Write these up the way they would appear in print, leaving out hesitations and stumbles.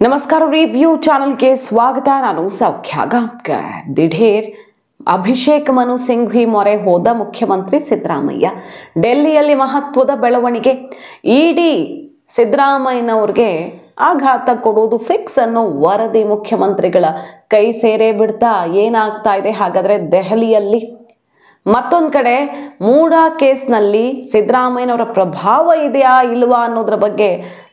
ನಮಸ್ಕಾರ ರಿವ್ಯೂ ಚಾನಲ್ಗೆ ಸ್ವಾಗತ. ನಾನು ಸೌಖ್ಯ ಗಾಂವ್ಕರ್. ದಿಢೀರ್ ಅಭಿಷೇಕ್ ಮನು ಸಿಂಘ್ವಿ ಮೊರೆ ಹೋದ ಮುಖ್ಯಮಂತ್ರಿ ಸಿದ್ದರಾಮಯ್ಯ. ಡೆಲ್ಲಿಯಲ್ಲಿ ಮಹತ್ವದ ಬೆಳವಣಿಗೆ. ಇಡಿ ಸಿದ್ದರಾಮಯ್ಯನವ್ರಿಗೆ ಆಘಾತ ಕೊಡುವುದು ಫಿಕ್ಸ್ ಅನ್ನೋ ವರದಿ ಮುಖ್ಯಮಂತ್ರಿಗಳ ಕೈ ಸೇರೇ ಬಿಡ್ತಾ ಏನಾಗ್ತಾ ಇದೆ ಹಾಗಾದ್ರೆ ದೆಹಲಿಯಲ್ಲಿ? ಮತ್ತೊಂದು ಕಡೆ ಮೂಡಾ ಕೇಸ್ನಲ್ಲಿ ಸಿದ್ದರಾಮಯ್ಯನವರ ಪ್ರಭಾವ ಇದೆಯಾ ಇಲ್ವಾ ಅನ್ನೋದ್ರ ಬಗ್ಗೆ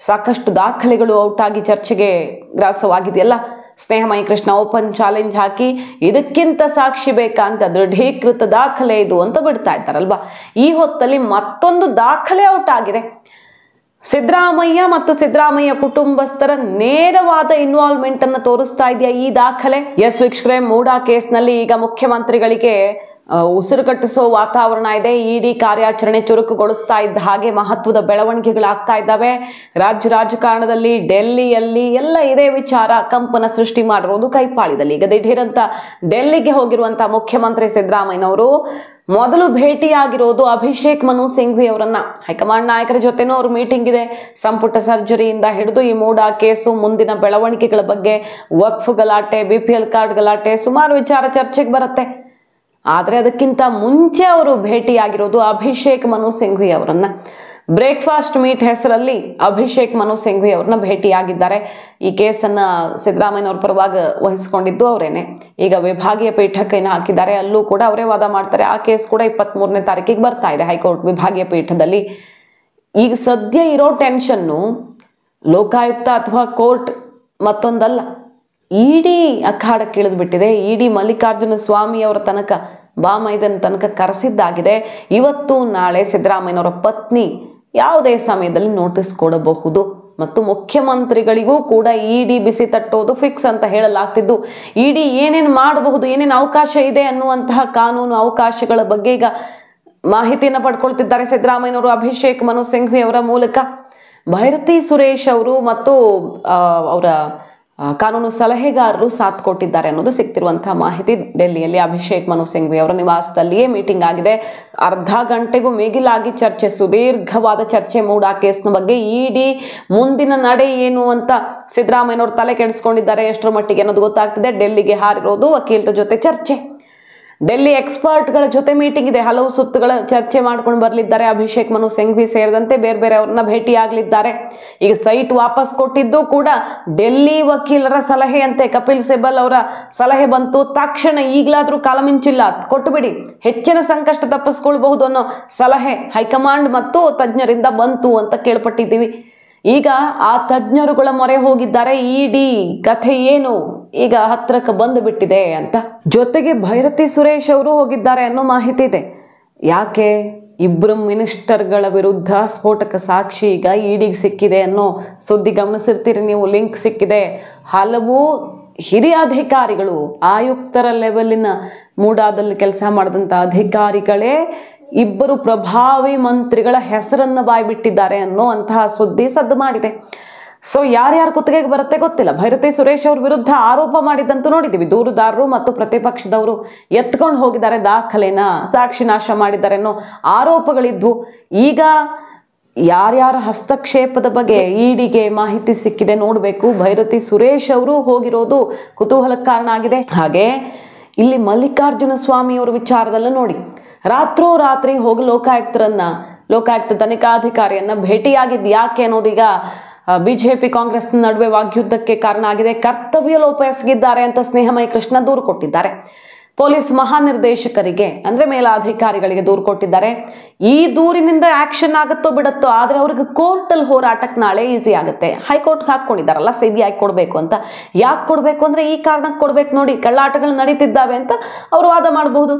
ಸಾಕಷ್ಟು ದಾಖಲೆಗಳು ಔಟ್ ಆಗಿ ಚರ್ಚೆಗೆ ಗ್ರಾಸವಾಗಿದೆಯಲ್ಲ. ಸ್ನೇಹಮಯಿ ಕೃಷ್ಣ ಓಪನ್ ಚಾಲೆಂಜ್ ಹಾಕಿ ಇದಕ್ಕಿಂತ ಸಾಕ್ಷಿ ಬೇಕಾ ಅಂತ ದೃಢೀಕೃತ ದಾಖಲೆ ಇದು ಅಂತ ಬಿಡ್ತಾ ಇದ್ದಾರಲ್ವಾ. ಈ ಹೊತ್ತಲ್ಲಿ ಮತ್ತೊಂದು ದಾಖಲೆ ಔಟ್ ಆಗಿದೆ. ಸಿದ್ದರಾಮಯ್ಯ ಮತ್ತು ಸಿದ್ದರಾಮಯ್ಯ ಕುಟುಂಬಸ್ಥರ ನೇರವಾದ ಇನ್ವಾಲ್ವ್ಮೆಂಟ್ ಅನ್ನು ತೋರಿಸ್ತಾ ಇದೆಯಾ ಈ ದಾಖಲೆ? ಎಸ್ ವೀಕ್ಷಕರೇ, ಮೂಡಾ ಕೇಸ್ನಲ್ಲಿ ಈಗ ಮುಖ್ಯಮಂತ್ರಿಗಳಿಗೆ ಉಸಿರು ಕಟ್ಟಿಸೋ ವಾತಾವರಣ ಇದೆ. ಇಡಿ ಕಾರ್ಯಾಚರಣೆ ಚುರುಕುಗೊಳಿಸ್ತಾ ಇದ್ದ ಹಾಗೆ ಮಹತ್ವದ ಬೆಳವಣಿಗೆಗಳಾಗ್ತಾ ಇದ್ದಾವೆ. ರಾಜಕಾರಣದಲ್ಲಿ ಡೆಲ್ಲಿಯಲ್ಲಿ ಎಲ್ಲ ಇದೇ ವಿಚಾರ ಕಂಪನ ಸೃಷ್ಟಿ ಮಾಡಿರೋದು ಕೈಪಾಳಿದಲ್ಲಿ. ಈಗ ದಿಢೀರಂತ ಡೆಲ್ಲಿಗೆ ಹೋಗಿರುವಂತಹ ಮುಖ್ಯಮಂತ್ರಿ ಸಿದ್ದರಾಮಯ್ಯನವರು ಮೊದಲು ಭೇಟಿಯಾಗಿರೋದು ಅಭಿಷೇಕ್ ಮನು ಸಿಂಘ್ವಿ ಅವರನ್ನ. ಹೈಕಮಾಂಡ್ ನಾಯಕರ ಜೊತೆನೂ ಅವ್ರ ಮೀಟಿಂಗ್ ಇದೆ. ಸಂಪುಟ ಸರ್ಜರಿಯಿಂದ ಹಿಡಿದು ಈ ಮೂಡಾ ಕೇಸು, ಮುಂದಿನ ಬೆಳವಣಿಗೆಗಳ ಬಗ್ಗೆ, ವಕ್ಫ್ ಗಲಾಟೆ, BPL ಕಾರ್ಡ್ ಗಲಾಟೆ, ಸುಮಾರು ವಿಚಾರ ಚರ್ಚೆಗೆ ಬರುತ್ತೆ. ಆದರೆ ಅದಕ್ಕಿಂತ ಮುಂಚೆ ಅವರು ಭೇಟಿಯಾಗಿರೋದು ಅಭಿಷೇಕ್ ಮನು ಸಿಂಘ್ವಿ ಅವರನ್ನ. ಬ್ರೇಕ್ಫಾಸ್ಟ್ ಮೀಟ್ ಹೆಸರಲ್ಲಿ ಅಭಿಷೇಕ್ ಮನು ಸಿಂಘ್ವಿ ಅವ್ರನ್ನ ಭೇಟಿಯಾಗಿದ್ದಾರೆ. ಈ ಕೇಸನ್ನ ಸಿದ್ದರಾಮಯ್ಯನವ್ರ ಪರವಾಗಿ ವಹಿಸಿಕೊಂಡಿದ್ದು ಅವರೇನೆ. ಈಗ ವಿಭಾಗೀಯ ಪೀಠಕ್ಕೆ ಹಾಕಿದ್ದಾರೆ, ಅಲ್ಲೂ ಕೂಡ ಅವರೇ ವಾದ ಮಾಡ್ತಾರೆ. ಆ ಕೇಸ್ ಕೂಡ 23ನೇ ತಾರೀಕಿಗೆ ಬರ್ತಾ ಇದೆ ಹೈಕೋರ್ಟ್ ವಿಭಾಗೀಯ ಪೀಠದಲ್ಲಿ. ಈಗ ಸದ್ಯ ಇರೋ ಟೆನ್ಷನ್ನು ಲೋಕಾಯುಕ್ತ ಅಥವಾ ಕೋರ್ಟ್ ಮತ್ತೊಂದಲ್ಲ, ಇಡಿ ಅಖಾಡಕ್ಕೆ ಇಳಿದು ಬಿಟ್ಟಿದೆ. ಇಡಿ ಮಲ್ಲಿಕಾರ್ಜುನ ಸ್ವಾಮಿ ಅವರ ತನಕ, ಬಾಮೈದನ ತನಕ ಕರೆಸಿದ್ದಾಗಿದೆ. ಇವತ್ತು ನಾಳೆ ಸಿದ್ದರಾಮಯ್ಯನವರ ಪತ್ನಿ ಯಾವುದೇ ಸಮಯದಲ್ಲಿ ನೋಟಿಸ್ ಕೊಡಬಹುದು ಮತ್ತು ಮುಖ್ಯಮಂತ್ರಿಗಳಿಗೂ ಕೂಡ ಇಡಿ ಬಿಸಿ ತಟ್ಟೋದು ಫಿಕ್ಸ್ ಅಂತ ಹೇಳಲಾಗ್ತಿದ್ದು, ಇಡಿ ಏನೇನು ಮಾಡಬಹುದು, ಏನೇನು ಅವಕಾಶ ಇದೆ ಅನ್ನುವಂತಹ ಕಾನೂನು ಅವಕಾಶಗಳ ಬಗ್ಗೆ ಈಗ ಮಾಹಿತಿಯನ್ನು ಪಡ್ಕೊಳ್ತಿದ್ದಾರೆ ಸಿದ್ದರಾಮಯ್ಯನವರು ಅಭಿಷೇಕ್ ಮನು ಸಿಂಘ್ವಿ ಅವರ ಮೂಲಕ. ಭೈರತಿ ಸುರೇಶ್ ಅವರು ಮತ್ತು ಅವರ ಕಾನೂನು ಸಲಹೆಗಾರರು ಸಾಥ್ ಕೊಟ್ಟಿದ್ದಾರೆ ಅನ್ನೋದು ಸಿಗ್ತಿರುವಂತಹ ಮಾಹಿತಿ. ಡೆಲ್ಲಿಯಲ್ಲಿ ಅಭಿಷೇಕ್ ಮನು ಸಿಂಘ್ವಿ ಅವರ ನಿವಾಸದಲ್ಲಿಯೇ ಮೀಟಿಂಗ್ ಆಗಿದೆ. ಅರ್ಧ ಗಂಟೆಗೂ ಮಿಗಿಲಾಗಿ ಚರ್ಚೆ, ಸುದೀರ್ಘವಾದ ಚರ್ಚೆ ಮೂಡಾ ಕೇಸ್ನ ಬಗ್ಗೆ. ಇಡಿ ಮುಂದಿನ ನಡೆ ಏನು ಅಂತ ಸಿದ್ದರಾಮಯ್ಯನವರು ತಲೆ ಕೆಡಿಸ್ಕೊಂಡಿದ್ದಾರೆ ಎಷ್ಟರ ಮಟ್ಟಿಗೆ ಅನ್ನೋದು ಗೊತ್ತಾಗ್ತಿದೆ. ಡೆಲ್ಲಿಗೆ ಹಾರಿರೋದು, ವಕೀಲರ ಜೊತೆ ಚರ್ಚೆ, ಡೆಲ್ಲಿ ಎಕ್ಸ್ಪರ್ಟ್ಗಳ ಜೊತೆ ಮೀಟಿಂಗ್ ಇದೆ. ಹಲವು ಸುತ್ತುಗಳ ಚರ್ಚೆ ಮಾಡ್ಕೊಂಡು ಬರಲಿದ್ದಾರೆ. ಅಭಿಷೇಕ್ ಮನು ಸಿಂಘ್ವಿ ಸೇರಿದಂತೆ ಬೇರೆ ಬೇರೆ ಅವ್ರನ್ನ ಭೇಟಿಯಾಗಲಿದ್ದಾರೆ. ಈಗ ಸೈಟ್ ವಾಪಸ್ ಕೊಟ್ಟಿದ್ದು ಕೂಡ ಡೆಲ್ಲಿ ವಕೀಲರ ಸಲಹೆಯಂತೆ. ಕಪಿಲ್ ಸಿಬಲ್ ಅವರ ಸಲಹೆ ಬಂತು ತಕ್ಷಣ, ಈಗಲಾದ್ರೂ ಕಾಲಮಿಂಚಿಲ್ಲ, ಕೊಟ್ಟುಬಿಡಿ, ಹೆಚ್ಚಿನ ಸಂಕಷ್ಟ ತಪ್ಪಿಸ್ಕೊಳ್ಬಹುದು ಅನ್ನೋ ಸಲಹೆ ಹೈಕಮಾಂಡ್ ಮತ್ತು ತಜ್ಞರಿಂದ ಬಂತು ಅಂತ ಕೇಳ್ಪಟ್ಟಿದ್ದೀವಿ. ಈಗ ಆ ತಜ್ಞರುಗಳ ಮೊರೆ ಹೋಗಿದ್ದಾರೆ. ಇಡಿ ಕಥೆ ಏನು ಈಗ ಹತ್ರಕ್ಕೆ ಬಂದು ಬಿಟ್ಟಿದೆ ಅಂತ. ಜೊತೆಗೆ ಭೈರತಿ ಸುರೇಶ್ ಅವರು ಹೋಗಿದ್ದಾರೆ ಅನ್ನೋ ಮಾಹಿತಿ ಇದೆ. ಯಾಕೆ? ಇಬ್ಬರು ಮಿನಿಸ್ಟರ್ಗಳ ವಿರುದ್ಧ ಸ್ಫೋಟಕ ಸಾಕ್ಷಿ ಈಗ ಇಡಿಗೆ ಸಿಕ್ಕಿದೆ ಅನ್ನೋ ಸುದ್ದಿ ಗಮನಿಸಿರ್ತೀರಿ ನೀವು. ಲಿಂಕ್ ಸಿಕ್ಕಿದೆ. ಹಲವು ಹಿರಿಯ ಅಧಿಕಾರಿಗಳು, ಆಯುಕ್ತರ ಲೆವೆಲಿನ ಮೂಡಾದಲ್ಲಿ ಕೆಲಸ ಮಾಡಿದಂಥ ಅಧಿಕಾರಿಗಳೇ ಇಬ್ಬರು ಪ್ರಭಾವಿ ಮಂತ್ರಿಗಳ ಹೆಸರನ್ನು ಬಾಯ್ಬಿಟ್ಟಿದ್ದಾರೆ ಅನ್ನೋ ಅಂತಹ ಸುದ್ದಿ ಸದ್ದು ಮಾಡಿದೆ. ಸೊ ಯಾರ್ಯಾರ ಕುತ್ತಿಗೆಗೆ ಬರುತ್ತೆ ಗೊತ್ತಿಲ್ಲ. ಭೈರತಿ ಸುರೇಶ್ ಅವ್ರ ವಿರುದ್ಧ ಆರೋಪ ಮಾಡಿದ್ದಂತೂ ನೋಡಿದ್ದೀವಿ. ದೂರುದಾರರು ಮತ್ತು ಪ್ರತಿಪಕ್ಷದವರು ಎತ್ಕೊಂಡು ಹೋಗಿದ್ದಾರೆ ದಾಖಲೆನ, ಸಾಕ್ಷಿ ನಾಶ ಮಾಡಿದ್ದಾರೆ ಅನ್ನೋ ಆರೋಪಗಳಿದ್ವು. ಈಗ ಯಾರ್ಯಾರ ಹಸ್ತಕ್ಷೇಪದ ಬಗ್ಗೆ ಇಡಿಗೆ ಮಾಹಿತಿ ಸಿಕ್ಕಿದೆ ನೋಡಬೇಕು. ಭೈರತಿ ಸುರೇಶ್ ಅವರು ಹೋಗಿರೋದು ಕುತೂಹಲಕ್ಕೆ ಕಾರಣ ಆಗಿದೆ. ಹಾಗೆ ಇಲ್ಲಿ ಮಲ್ಲಿಕಾರ್ಜುನ ಸ್ವಾಮಿ ಅವರ ವಿಚಾರದಲ್ಲೂ ನೋಡಿ, ರಾತ್ರೋರಾತ್ರಿ ಹೋಗಿ ಲೋಕಾಯುಕ್ತ ತನಿಖಾಧಿಕಾರಿಯನ್ನ ಭೇಟಿಯಾಗಿದ್ದು ಯಾಕೆ ಅನ್ನೋದೀಗ ಬಿಜೆಪಿ ಕಾಂಗ್ರೆಸ್ ನಡುವೆ ವಾಗ್ಯುದ್ಧಕ್ಕೆ ಕಾರಣ ಆಗಿದೆ. ಕರ್ತವ್ಯ ಲೋಪ ಎಸಗಿದ್ದಾರೆ ಅಂತ ಸ್ನೇಹಮಯಿ ಕೃಷ್ಣ ದೂರು ಕೊಟ್ಟಿದ್ದಾರೆ. ಪೊಲೀಸ್ ಮಹಾನಿರ್ದೇಶಕರಿಗೆ ಅಂದ್ರೆ ಮೇಲಾಧಿಕಾರಿಗಳಿಗೆ ದೂರು ಕೊಟ್ಟಿದ್ದಾರೆ. ಈ ದೂರಿನಿಂದ ಆಕ್ಷನ್ ಆಗುತ್ತೋ ಬಿಡುತ್ತೋ, ಆದ್ರೆ ಅವ್ರಿಗೆ ಕೋರ್ಟಲ್ಲಿ ಹೋರಾಟಕ್ಕೆ ನಾಳೆ ಈಸಿ ಆಗುತ್ತೆ. ಹೈಕೋರ್ಟ್ಗೆ ಹಾಕೊಂಡಿದ್ದಾರಲ್ಲ CBI ಕೊಡಬೇಕು ಅಂತ. ಯಾಕೆ ಕೊಡಬೇಕು ಅಂದ್ರೆ ಈ ಕಾರಣಕ್ಕೆ ಕೊಡ್ಬೇಕು, ನೋಡಿ ಕಳ್ಳಾಟಗಳು ನಡೀತಿದ್ದಾವೆ ಅಂತ ಅವರು ವಾದ ಮಾಡಬಹುದು.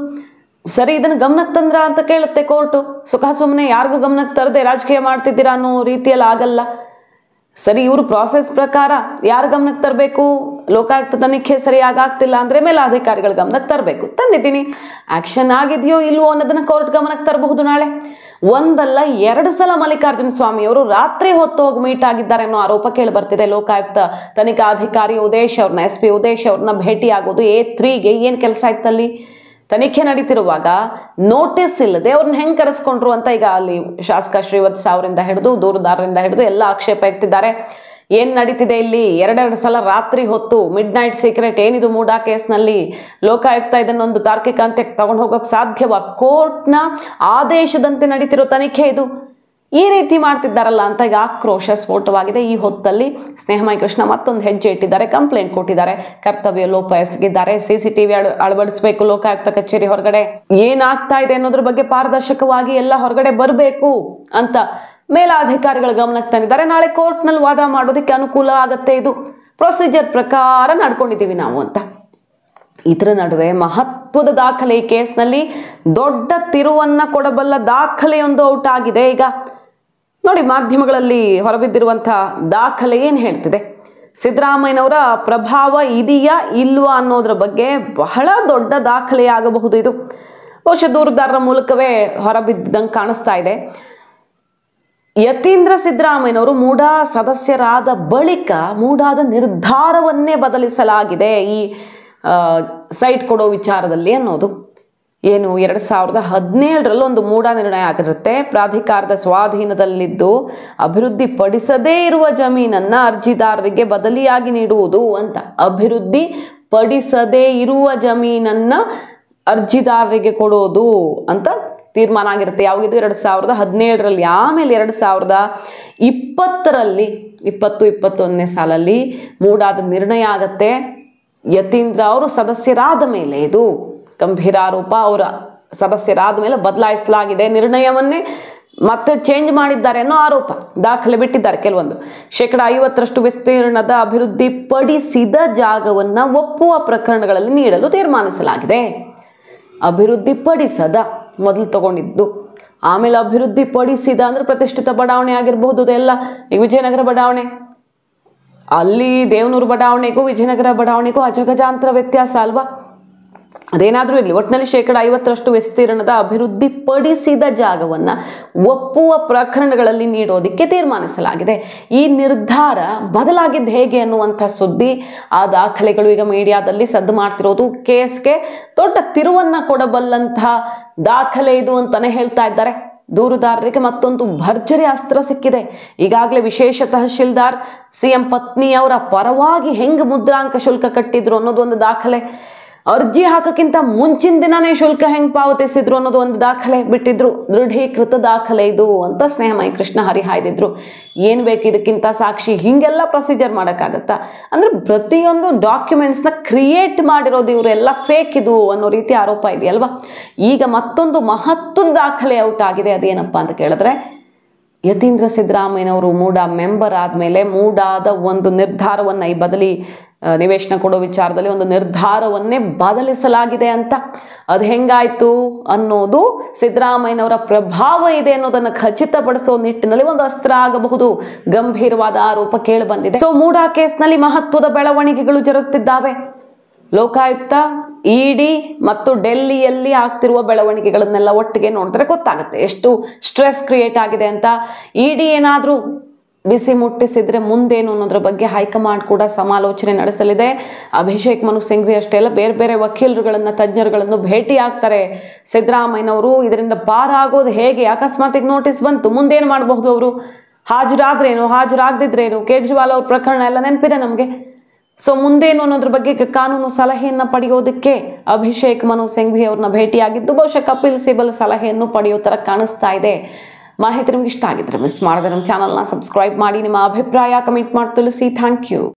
ಸರಿ, ಇದನ್ನು ಗಮನಕ್ಕೆ ತಂದ್ರ ಅಂತ ಕೇಳುತ್ತೆ ಕೋರ್ಟು. ಸುಖ ಸುಮ್ಮನೆ ಯಾರಿಗೂ ಗಮನಕ್ಕೆ ತರದೆ ರಾಜಕೀಯ ಮಾಡ್ತಿದ್ದೀರಾ ಅನ್ನೋ ರೀತಿಯಲ್ಲಿ ಆಗಲ್ಲ. ಸರಿ, ಇವರು ಪ್ರಾಸೆಸ್ ಪ್ರಕಾರ ಯಾರು ಗಮನಕ್ಕೆ ತರಬೇಕು? ಲೋಕಾಯುಕ್ತ ತನಿಖೆ ಸರಿಯಾಗಿ ಆಗ್ತಿಲ್ಲ ಅಂದ್ರೆ ಮೇಲಾಧಿಕಾರಿಗಳ ಗಮನಕ್ಕೆ ತರಬೇಕು. ತಂದಿದ್ದೀನಿ. ಆಕ್ಷನ್ ಆಗಿದೆಯೋ ಇಲ್ವೋ ಅನ್ನೋದನ್ನ ಕೋರ್ಟ್ ಗಮನಕ್ಕೆ ತರಬಹುದು ನಾಳೆ. ಒಂದಲ್ಲ 2 ಸಲ ಮಲ್ಲಿಕಾರ್ಜುನ ಸ್ವಾಮಿ ಅವರು ರಾತ್ರಿ ಹೊತ್ತು ಹೋಗಿ ಮೀಟ್ ಆಗಿದ್ದಾರೆ ಅನ್ನೋ ಆರೋಪ ಕೇಳಿ ಬರ್ತಿದೆ. ಲೋಕಾಯುಕ್ತ ತನಿಖಾಧಿಕಾರಿ ಉದೇಶ್ ಅವ್ರನ್ನ, SP ಉದೇಶ್ ಅವ್ರನ್ನ ಭೇಟಿ ಆಗೋದು. A3ಗೆ ಏನ್ ಕೆಲಸ ಇತ್ತಲ್ಲಿ? ತನಿಖೆ ನಡೀತಿರುವಾಗ ನೋಟಿಸ್ ಇಲ್ಲದೆ ಅವ್ರನ್ನ ಹೆಂಗ್ ಕರೆಸ್ಕೊಂಡ್ರು ಅಂತ ಈಗ ಅಲ್ಲಿ ಶಾಸಕ ಶ್ರೀವತ್ಸ ಅವರಿಂದ ಹಿಡಿದು ದೂರುದಾರರಿಂದ ಹಿಡಿದು ಎಲ್ಲ ಆಕ್ಷೇಪ ಎತ್ತಿದ್ದಾರೆ. ಏನ್ ನಡೀತಿದೆ ಇಲ್ಲಿ? ಎರಡೆರಡು ಸಲ ರಾತ್ರಿ ಹೊತ್ತು ಮಿಡ್ ನೈಟ್ ಸೀಕ್ರೆಟ್ ಏನಿದು ಮೂಡಾ ಕೇಸ್ನಲ್ಲಿ? ಲೋಕಾಯುಕ್ತ ಇದನ್ನೊಂದು ತಾರ್ಕಿಕ ಅಂತ್ಯಕ್ಕೆ ತಗೊಂಡು ಹೋಗೋಕೆ ಸಾಧ್ಯವಾ? ಕೋರ್ಟ್ನ ಆದೇಶದಂತೆ ನಡೀತಿರೋ ತನಿಖೆ ಇದು. ಈ ರೀತಿ ಮಾಡ್ತಿದ್ದಾರಲ್ಲ ಅಂತ ಈಗ ಆಕ್ರೋಶ ಸ್ಫೋಟವಾಗಿದೆ. ಈ ಹೊತ್ತಲ್ಲಿ ಸ್ನೇಹಮಯಿ ಕೃಷ್ಣ ಮತ್ತೊಂದು ಹೆಜ್ಜೆ ಇಟ್ಟಿದ್ದಾರೆ, ಕಂಪ್ಲೇಂಟ್ ಕೊಟ್ಟಿದ್ದಾರೆ, ಕರ್ತವ್ಯ ಲೋಪ ಎಸಗಿದ್ದಾರೆ, CCTV ಅಳವಡಿಸಬೇಕು ಲೋಕಾಯುಕ್ತ ಕಚೇರಿ ಹೊರಗಡೆ, ಏನಾಗ್ತಾ ಇದೆ ಅನ್ನೋದ್ರ ಬಗ್ಗೆ ಪಾರದರ್ಶಕವಾಗಿ ಎಲ್ಲ ಹೊರಗಡೆ ಬರಬೇಕು ಅಂತ ಮೇಲಾಧಿಕಾರಿಗಳ ಗಮನಕ್ಕೆ ತಂದಿದ್ದಾರೆ. ನಾಳೆ ಕೋರ್ಟ್ನಲ್ಲಿ ವಾದ ಮಾಡೋದಕ್ಕೆ ಅನುಕೂಲ ಆಗತ್ತೆ, ಇದು ಪ್ರೊಸೀಜರ್ ಪ್ರಕಾರ ನಡ್ಕೊಂಡಿದ್ದೀವಿ ನಾವು ಅಂತ. ಇದರ ನಡುವೆ ಮಹತ್ವದ ದಾಖಲೆ, ಈ ಕೇಸ್ನಲ್ಲಿ ದೊಡ್ಡ ತಿರುವನ್ನ ಕೊಡಬಲ್ಲ ದಾಖಲೆಯೊಂದು ಔಟ್ ಆಗಿದೆ. ಈಗ ನೋಡಿ, ಮಾಧ್ಯಮಗಳಲ್ಲಿ ಹೊರಬಿದ್ದಿರುವಂತಹ ದಾಖಲೆ ಏನ್ ಹೇಳ್ತಿದೆ? ಸಿದ್ದರಾಮಯ್ಯನವರ ಪ್ರಭಾವ ಇದೆಯಾ ಇಲ್ವಾ ಅನ್ನೋದ್ರ ಬಗ್ಗೆ ಬಹಳ ದೊಡ್ಡ ದಾಖಲೆಯಾಗಬಹುದು ಇದು. ಬಹುಶಃ ದೂರುದಾರರ ಮೂಲಕವೇ ಹೊರಬಿದ್ದಂಗೆ ಕಾಣಿಸ್ತಾ ಇದೆ. ಯತೀಂದ್ರ ಸಿದ್ದರಾಮಯ್ಯನವರು ಮೂಡಾ ಸದಸ್ಯರಾದ ಬಳಿಕ ಮೂಡಾದ ನಿರ್ಧಾರವನ್ನೇ ಬದಲಿಸಲಾಗಿದೆ ಈ ಸೈಟ್ ಕೊಡೋ ವಿಚಾರದಲ್ಲಿ ಅನ್ನೋದು. ಏನು 2017ರಲ್ಲಿ ಒಂದು ಮೂಡಾ ನಿರ್ಣಯ ಆಗಿರುತ್ತೆ. ಪ್ರಾಧಿಕಾರದ ಸ್ವಾಧೀನದಲ್ಲಿದ್ದು ಅಭಿವೃದ್ಧಿ ಪಡಿಸದೇ ಇರುವ ಜಮೀನನ್ನ ಅರ್ಜಿದಾರರಿಗೆ ಬದಲಿಯಾಗಿ ನೀಡುವುದು ಅಂತ. ಅಭಿವೃದ್ಧಿ ಪಡಿಸದೇ ಇರುವ ಜಮೀನನ್ನ ಅರ್ಜಿದಾರರಿಗೆ ಕೊಡೋದು ಅಂತ ತೀರ್ಮಾನ ಆಗಿರುತ್ತೆ. ಯಾವಾಗಿದ್ದು? 2017ರಲ್ಲಿ. ಆಮೇಲೆ 2020ರಲ್ಲಿ 2021ನೇ ಸಾಲಲ್ಲಿ ಮೂಡಾದ ನಿರ್ಣಯ ಆಗತ್ತೆ. ಯತೀಂದ್ರ ಅವರು ಸದಸ್ಯರಾದ ಮೇಲೆ, ಇದು ಗಂಭೀರ ಆರೋಪ, ಅವರ ಸದಸ್ಯರಾದ ಮೇಲೆ ಬದಲಾಯಿಸಲಾಗಿದೆ, ನಿರ್ಣಯವನ್ನೇ ಮತ್ತೆ ಚೇಂಜ್ ಮಾಡಿದ್ದಾರೆ ಅನ್ನೋ ಆರೋಪ. ದಾಖಲೆ ಬಿಟ್ಟಿದ್ದಾರೆ ಕೆಲವೊಂದು. 50% ವಿಸ್ತೀರ್ಣದ ಅಭಿವೃದ್ಧಿ ಪಡಿಸಿದ ಜಾಗವನ್ನ ಒಪ್ಪುವ ಪ್ರಕರಣಗಳಲ್ಲಿ ನೀಡಲು ತೀರ್ಮಾನಿಸಲಾಗಿದೆ. ಅಭಿವೃದ್ಧಿ ಪಡಿಸದ ಮೊದಲು ತಗೊಂಡಿದ್ದು, ಆಮೇಲೆ ಅಭಿವೃದ್ಧಿ ಪಡಿಸಿದ ಅಂದ್ರೆ ಪ್ರತಿಷ್ಠಿತ ಬಡಾವಣೆ ಆಗಿರಬಹುದು. ಅದೆಲ್ಲ ಈಗ ವಿಜಯನಗರ ಬಡಾವಣೆ, ಅಲ್ಲಿ ದೇವನೂರು ಬಡಾವಣೆಗೂ ವಿಜಯನಗರ ಬಡಾವಣೆಗೂ ಅಜಗಜಾಂತರ ವ್ಯತ್ಯಾಸ ಅಲ್ವಾ? ಅದೇನಾದ್ರೂ ಇರಲಿ, ಒಟ್ಟಿನಲ್ಲಿ 50% ವಿಸ್ತೀರ್ಣದ ಅಭಿವೃದ್ಧಿ ಪಡಿಸಿದ ಜಾಗವನ್ನ ಒಪ್ಪುವ ಪ್ರಕರಣಗಳಲ್ಲಿ ನೀಡೋದಕ್ಕೆ ತೀರ್ಮಾನಿಸಲಾಗಿದೆ. ಈ ನಿರ್ಧಾರ ಬದಲಾಗಿದ್ದು ಹೇಗೆ ಅನ್ನುವಂಥ ಸುದ್ದಿ, ಆ ದಾಖಲೆಗಳು ಈಗ ಮೀಡಿಯಾದಲ್ಲಿ ಸದ್ದು ಮಾಡ್ತಿರೋದು. ಕೇಸ್ಗೆ ದೊಡ್ಡ ತಿರುವನ್ನ ಕೊಡಬಲ್ಲಂತಹ ದಾಖಲೆ ಇದು ಅಂತಾನೆ ಹೇಳ್ತಾ ಇದ್ದಾರೆ. ದೂರುದಾರರಿಗೆ ಮತ್ತೊಂದು ಭರ್ಜರಿ ಅಸ್ತ್ರ ಸಿಕ್ಕಿದೆ. ಈಗಾಗಲೇ ವಿಶೇಷ ತಹಶೀಲ್ದಾರ್ CM ಪತ್ನಿಯವರ ಪರವಾಗಿ ಹೆಂಗ್ ಮುದ್ರಾಂಕ ಶುಲ್ಕ ಕಟ್ಟಿದ್ರು ಅನ್ನೋದು ಒಂದು ದಾಖಲೆ, ಅರ್ಜಿ ಹಾಕಕ್ಕಿಂತ ಮುಂಚಿನ ದಿನಾನೇ ಶುಲ್ಕ ಹೆಂಗ್ ಪಾವತಿಸಿದ್ರು ಅನ್ನೋದು ಒಂದು ದಾಖಲೆ ಬಿಟ್ಟಿದ್ರು. ದೃಢೀಕೃತ ದಾಖಲೆ ಇದು ಅಂತ ಸ್ನೇಹಮಯಿ ಕೃಷ್ಣ ಹರಿಹಾಯ್ದಿದ್ರು. ಏನ್ ಬೇಕು ಇದಕ್ಕಿಂತ ಸಾಕ್ಷಿ? ಹಿಂಗೆಲ್ಲ ಪ್ರೊಸೀಜರ್ ಮಾಡೋಕ್ಕಾಗತ್ತಾ? ಅಂದ್ರೆ ಪ್ರತಿಯೊಂದು ಡಾಕ್ಯುಮೆಂಟ್ಸ್ನ ಕ್ರಿಯೇಟ್ ಮಾಡಿರೋದು ಇವರೆಲ್ಲ ಫೇಕ್ ಇದು ಅನ್ನೋ ರೀತಿ ಆರೋಪ ಇದೆಯಲ್ವಾ? ಈಗ ಮತ್ತೊಂದು ಮಹತ್ವದ ದಾಖಲೆ ಔಟ್ ಆಗಿದೆ. ಅದೇನಪ್ಪ ಅಂತ ಕೇಳಿದ್ರೆ, ಯತೀಂದ್ರ ಸಿದ್ದರಾಮಯ್ಯನವರು ಮೂಡಾ ಮೆಂಬರ್ ಆದಮೇಲೆ ಮೂಡಾದ ಒಂದು ನಿರ್ಧಾರವನ್ನ, ಈ ಬದಲಿ ನಿವೇಶನ ಕೊಡೋ ವಿಚಾರದಲ್ಲಿ ಒಂದು ನಿರ್ಧಾರವನ್ನೇ ಬದಲಿಸಲಾಗಿದೆ ಅಂತ. ಅದು ಹೆಂಗಾಯ್ತು ಅನ್ನೋದು ಸಿದ್ದರಾಮಯ್ಯನವರ ಪ್ರಭಾವ ಇದೆ ಅನ್ನೋದನ್ನು ಖಚಿತಪಡಿಸೋ ನಿಟ್ಟಿನಲ್ಲಿ ಒಂದು ಅಸ್ತ್ರ ಆಗಬಹುದು. ಗಂಭೀರವಾದ ಆರೋಪ ಕೇಳಿ ಬಂದಿದೆ. ಸೊ ಮೂಡಾ ಕೇಸ್ನಲ್ಲಿ ಮಹತ್ವದ ಬೆಳವಣಿಗೆಗಳು ಜರುಗುತ್ತಿದ್ದಾವೆ. ಲೋಕಾಯುಕ್ತ, ಇಡಿ ಮತ್ತು ಡೆಲ್ಲಿಯಲ್ಲಿ ಆಗ್ತಿರುವ ಬೆಳವಣಿಗೆಗಳನ್ನೆಲ್ಲ ಒಟ್ಟಿಗೆ ನೋಡಿದ್ರೆ ಗೊತ್ತಾಗುತ್ತೆ ಎಷ್ಟು ಸ್ಟ್ರೆಸ್ ಕ್ರಿಯೇಟ್ ಆಗಿದೆ ಅಂತ. ಇಡಿ ಏನಾದ್ರೂ ಬಿಸಿ ಮುಟ್ಟಿಸಿದ್ರೆ ಮುಂದೇನು ಅನ್ನೋದ್ರ ಬಗ್ಗೆ ಹೈಕಮಾಂಡ್ ಕೂಡ ಸಮಾಲೋಚನೆ ನಡೆಸಲಿದೆ. ಅಭಿಷೇಕ್ ಮನು ಸಿಂಘ್ವಿ ಅಷ್ಟೇ ಅಲ್ಲ, ಬೇರೆ ಬೇರೆ ವಕೀಲರುಗಳನ್ನ, ತಜ್ಞರುಗಳನ್ನು ಭೇಟಿ ಆಗ್ತಾರೆ ಸಿದ್ದರಾಮಯ್ಯನವರು. ಇದರಿಂದ ಪಾರಾಗೋದು ಹೇಗೆ? ಅಕಸ್ಮಾತ್ ನೋಟಿಸ್ ಬಂತು, ಮುಂದೇನು ಮಾಡಬಹುದು ಅವರು? ಹಾಜರಾದ್ರೇನು, ಹಾಜರಾಗದಿದ್ರೇನು? ಕೇಜ್ರಿವಾಲ್ ಅವ್ರ ಪ್ರಕರಣ ಎಲ್ಲ ನೆನಪಿದೆ ನಮಗೆ. ಸೊ ಮುಂದೇನು ಅನ್ನೋದ್ರ ಬಗ್ಗೆ ಕಾನೂನು ಸಲಹೆಯನ್ನ ಪಡೆಯೋದಕ್ಕೆ ಅಭಿಷೇಕ್ ಮನು ಸಿಂಘ್ವಿ ಅವ್ರನ್ನ ಭೇಟಿಯಾಗಿದ್ದು ಬಹುಶಃ ಕಪಿಲ್ ಸಿಬಲ್ ಸಲಹೆಯನ್ನು ಪಡೆಯೋ ತರ ಕಾಣಿಸ್ತಾ ಇದೆ. ಮಾಹಿತಿ ನಿಮ್ಗೆ ಇಷ್ಟ ಆಗಿದ್ರೆ ಮಿಸ್ ಮಾಡದೆ ನಮ್ಮ ಚಾನಲ್ನ ಸಬ್ಸ್ಕ್ರೈಬ್ ಮಾಡಿ, ನಿಮ್ಮ ಅಭಿಪ್ರಾಯ ಕಮೆಂಟ್ ಮಾಡಿ ತಿಳಿಸಿ. Thank you.